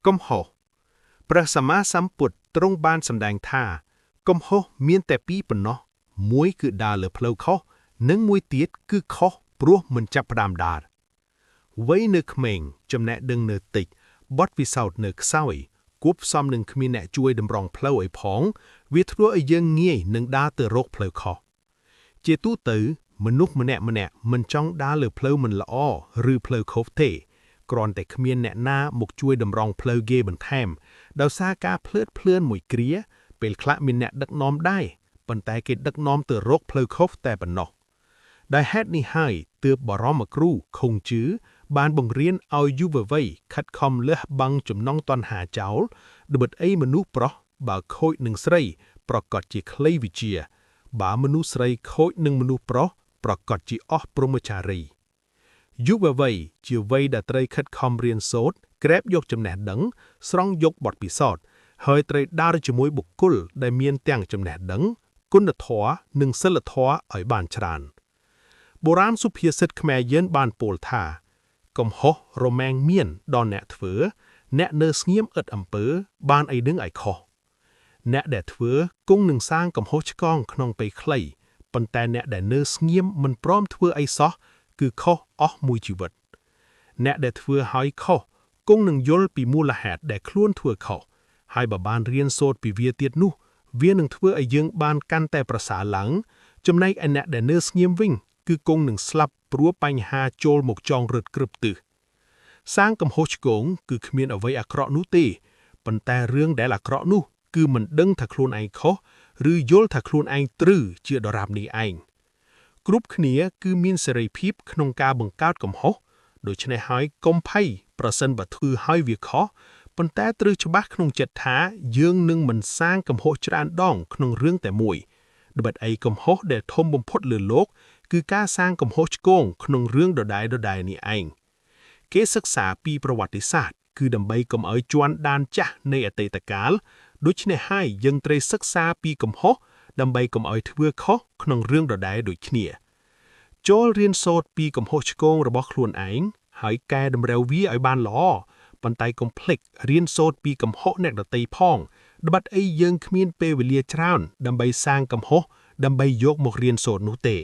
កំហុសព្រះសម្មាសម្ពុទ្ធទ្រង់បានសម្ដែងថាកំហុសមានតែពីរប៉ុណ្ណោះមួយគឺដើរលើផ្លូវខុសនិងមួយទៀតគឺខុសព្រោះមិនចាប់ផ្ដើមដើរវ័យនៅក្មេងចំណេះដឹងនៅតិចបទពិសោធន៍នៅខ្សោយគួបផ្សំនឹងគ្មានអ្នកជួយតម្រង់ផ្លូវឲ្យផងវាធ្វើឲ្យយើងងាយនឹងដើរទៅរកផ្លូវខុសជាទូទៅមនុស្សម្នាក់មិនចង់ដើរលើផ្លូវមិនល្អឬផ្លូវខុសទេគ្រាន់តែគ្មានអ្នកណាមកជួយតម្រង់ផ្លូវគេបន្ថែមដោយសារការភ្លើតភ្លឿនមួយគ្រាពេលខ្លះមានអ្នកដឹកនាំដែរប៉ុន្តែគេដឹកនាំទៅរកផ្លូវខុសតែប៉ុណ្ណោះដោយហេតុនេះហើយទើបបរមគ្រូខុងជឺបានបង្រៀនឲ្យយុវវ័យខិតខំលះបង់ចំណង់តណ្ហាចោលដើម្បីអីមនុស្សប្រុសបើខូចនឹងស្រីប្រកាសជាខ្លីវិជាបើមនុស្សស្រីខូចនឹងមនុស្សប្រុសប្រកាសជាអស់ព្រហ្មចារីយុវវ័យជាវ័យដែលត្រូវខិតខំរៀនសូត្រក្រេបយកចំណេះដឹងស្រង់យកបទពិសោធន៍ហើយត្រូវដើរជាមួយបុគ្គលដែលមានទាំងចំណេះដឹងគុណធម៌និងសិលធម៌ឲ្យបានច្រើនបុរាណសុភាសិតខ្មែរយើងបានពោលថាកំហុសរមែងមានដល់អ្នកធ្វើអ្នកនៅស្ងៀមឥតអំពើបានអីនឹងឲ្យខុសអ្នកដែលធ្វើគង់នឹងសាងកំហុសឆ្គងក្នុងពេលខ្លីប៉ុន្តែអ្នកដែលនៅស្ងៀមមិនព្រមធ្វើអីសោះគឺខុសអស់មួយជីវិតអ្នកដែលធ្វើឲ្យខុសគង់នឹងយល់ពីមូលហេតុដែលខ្លួនធ្វើខុសហើយបើបានរៀនសូត្រពីវាទៀតនោះវានឹងធ្វើឲ្យយើងបានកាន់តែប្រសើរឡើងចំណែកឯអ្នកដែលនៅស្ងៀមវិញគឺគង់នឹងស្លាប់ព្រោះបញ្ហាចូលមកចងរឹតក្រឹបទិសសាងកំហុសឆ្គងគឺគ្មានអ្វីអាក្រក់នោះទេប៉ុន្តែរឿងដែលអាក្រក់នោះគឺមិនដឹងថាខ្លួនឯងខុសឬយល់ថាខ្លួនឯងត្រូវជាដរាបនេះឯងគ្រប់គ្នាគឺមានសេរីភាពក្នុងការបង្កើតកំហុសដូច្នេះហើយកុំភ័យប្រសិនបើធ្វើឲ្យវាខុសប៉ុន្តែត្រូវច្បាស់ក្នុងចិត្តថាយើងនឹងមិនសាងកំហុសច្រើនដងក្នុងរឿងតែមួយដើម្បីអីកំហុសដែលធំបំផុតលើโลกគឺការសាងកំហុសឆ្គងក្នុងរឿងដដែលនេះឯងគេសិក្សាពីប្រវត្តិសាស្ត្រគឺដើម្បីកុំឲ្យជន់ដានចាស់នៃអតីតកាលដូច្នេះហើយយើងត្រូវសិក្សាពីកំហុសដើម្បីកុំឲ្យធ្វើខុសក្នុងរឿងដដែលដូចគ្នាចូលរៀនសូត្រពីកំហុសឆ្គងរបស់ខ្លួនឯងហើយកែតម្រូវវាឲ្យបានល្អប៉ុន្តែកុំភ្លេចរៀនសូត្រពីកំហុសអ្នកដទៃផងដើម្បីអីយើងគ្មានពេលវេលាច្រើនដើម្បីសាងកំហុសដើម្បីយកមករៀនសូត្រនោះទេ